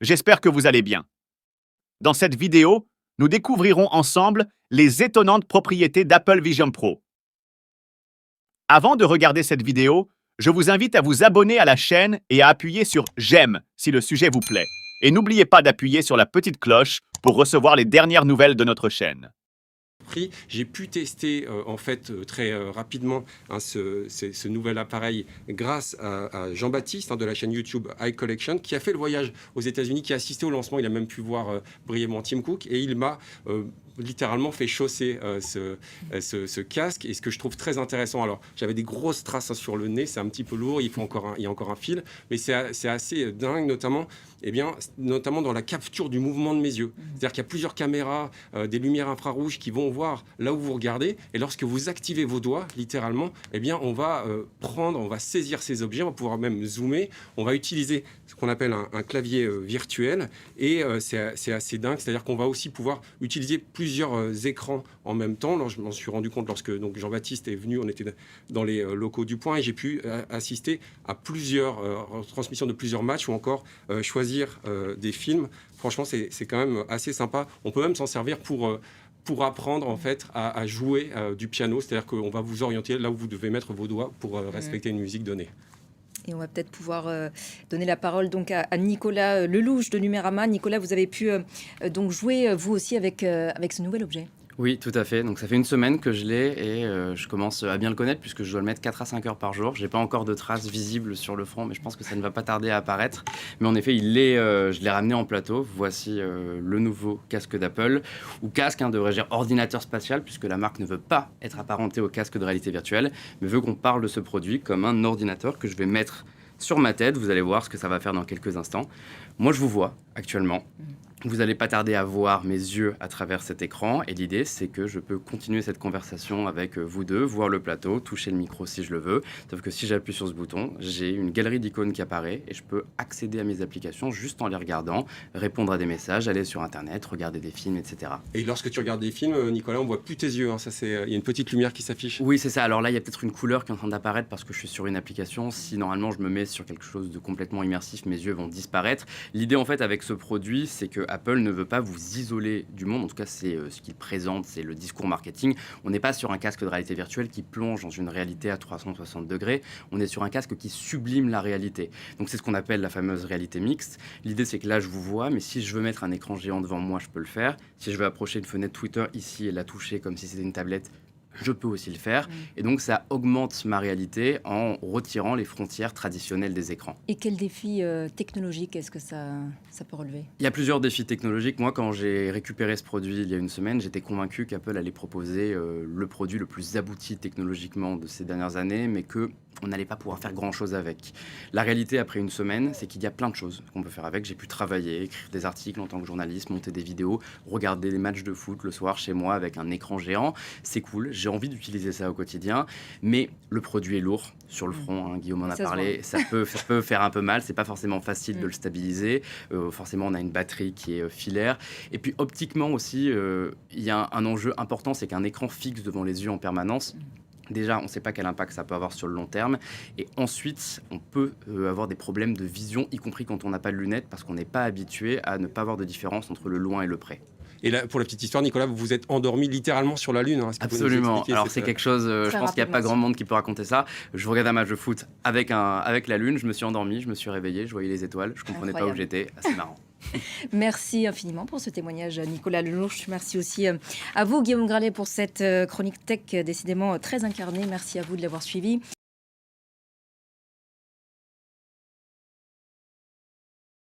j'espère que vous allez bien. Dans cette vidéo, nous découvrirons ensemble les étonnantes propriétés d'Apple Vision Pro. Avant de regarder cette vidéo, je vous invite à vous abonner à la chaîne et à appuyer sur « J'aime » si le sujet vous plaît. Et n'oubliez pas d'appuyer sur la petite cloche pour recevoir les dernières nouvelles de notre chaîne. J'ai pu tester très rapidement ce nouvel appareil grâce à Jean-Baptiste de la chaîne YouTube iCollection qui a fait le voyage aux États-Unis, qui a assisté au lancement. Il a même pu voir brièvement Tim Cook et il m'a littéralement fait chausser ce casque. Et ce que je trouve très intéressant, alors j'avais des grosses traces sur le nez, c'est un petit peu lourd, il y a encore un fil, mais c'est assez dingue, notamment dans la capture du mouvement de mes yeux. C'est-à-dire qu'il y a plusieurs caméras, des lumières infrarouges qui vont voir là où vous regardez, et lorsque vous activez vos doigts, littéralement, on va saisir ces objets, on va pouvoir même zoomer, on va utiliser ce qu'on appelle un clavier virtuel, et c'est assez dingue, c'est-à-dire qu'on va aussi pouvoir utiliser plusieurs écrans en même temps. Alors, je m'en suis rendu compte lorsque Jean-Baptiste est venu, on était dans les locaux du Point, et j'ai pu assister à plusieurs transmissions de plusieurs matchs, ou encore choisir des films. Franchement, c'est quand même assez sympa. On peut même s'en servir pour apprendre à jouer du piano, c'est-à-dire qu'on va vous orienter là où vous devez mettre vos doigts pour respecter une musique donnée. Et on va peut-être pouvoir donner la parole donc à Nicolas Lelouch de Numérama. Nicolas, vous avez pu donc jouer vous aussi avec ce nouvel objet. Oui, tout à fait. Donc ça fait une semaine que je l'ai et je commence à bien le connaître puisque je dois le mettre 4 à 5 heures par jour. Je n'ai pas encore de traces visibles sur le front, mais je pense que ça ne va pas tarder à apparaître. Mais en effet, je l'ai ramené en plateau. Voici le nouveau casque d'Apple, ou casque, devrais-je dire ordinateur spatial, puisque la marque ne veut pas être apparentée au casque de réalité virtuelle, mais veut qu'on parle de ce produit comme un ordinateur que je vais mettre sur ma tête. Vous allez voir ce que ça va faire dans quelques instants. Moi, je vous vois actuellement. Vous n'allez pas tarder à voir mes yeux à travers cet écran, et l'idée c'est que je peux continuer cette conversation avec vous deux, voir le plateau, toucher le micro si je le veux, sauf que si j'appuie sur ce bouton, j'ai une galerie d'icônes qui apparaît et je peux accéder à mes applications juste en les regardant, répondre à des messages, aller sur internet, regarder des films, etc. Et lorsque tu regardes des films, Nicolas, on voit plus tes yeux, il y a une petite lumière qui s'affiche. Oui, c'est ça. Alors là, il y a peut-être une couleur qui est en train d'apparaître parce que je suis sur une application. Si normalement je me mets sur quelque chose de complètement immersif, mes yeux vont disparaître. L'idée en fait avec ce produit, c'est que Apple ne veut pas vous isoler du monde. En tout cas, c'est ce qu'il présente, c'est le discours marketing. On n'est pas sur un casque de réalité virtuelle qui plonge dans une réalité à 360 degrés. On est sur un casque qui sublime la réalité. Donc c'est ce qu'on appelle la fameuse réalité mixte. L'idée, c'est que là, je vous vois, mais si je veux mettre un écran géant devant moi, je peux le faire. Si je veux approcher une fenêtre Twitter ici et la toucher comme si c'était une tablette, je peux aussi le faire. Et donc, ça augmente ma réalité en retirant les frontières traditionnelles des écrans. Et quel défi technologique est-ce que ça peut relever? Il y a plusieurs défis technologiques. Moi, quand j'ai récupéré ce produit il y a une semaine, j'étais convaincu qu'Apple allait proposer le produit le plus abouti technologiquement de ces dernières années, mais qu'on n'allait pas pouvoir faire grand-chose avec. La réalité, après une semaine, c'est qu'il y a plein de choses qu'on peut faire avec. J'ai pu travailler, écrire des articles en tant que journaliste, monter des vidéos, regarder des matchs de foot le soir chez moi avec un écran géant. C'est cool, j'ai envie d'utiliser ça au quotidien, mais le produit est lourd sur le front, Guillaume en a parlé, ça peut faire un peu mal, c'est pas forcément facile de le stabiliser, forcément on a une batterie qui est filaire, et puis optiquement aussi, il y a un enjeu important, c'est qu'un écran fixe devant les yeux en permanence. Déjà, on ne sait pas quel impact ça peut avoir sur le long terme. Et ensuite, on peut avoir des problèmes de vision, y compris quand on n'a pas de lunettes, parce qu'on n'est pas habitué à ne pas avoir de différence entre le loin et le près. Et là, pour la petite histoire, Nicolas, vous vous êtes endormi littéralement sur la Lune. Absolument. Alors c'est quelque chose, je pense qu'il n'y a pas grand monde qui peut raconter ça. Je regardais un match de foot avec la Lune, je me suis endormi, je me suis réveillé, je voyais les étoiles, je ne comprenais pas où j'étais. C'est marrant. Merci infiniment pour ce témoignage, Nicolas Lelouch. Merci aussi à vous, Guillaume Gralet, pour cette chronique tech décidément très incarnée. Merci à vous de l'avoir suivi.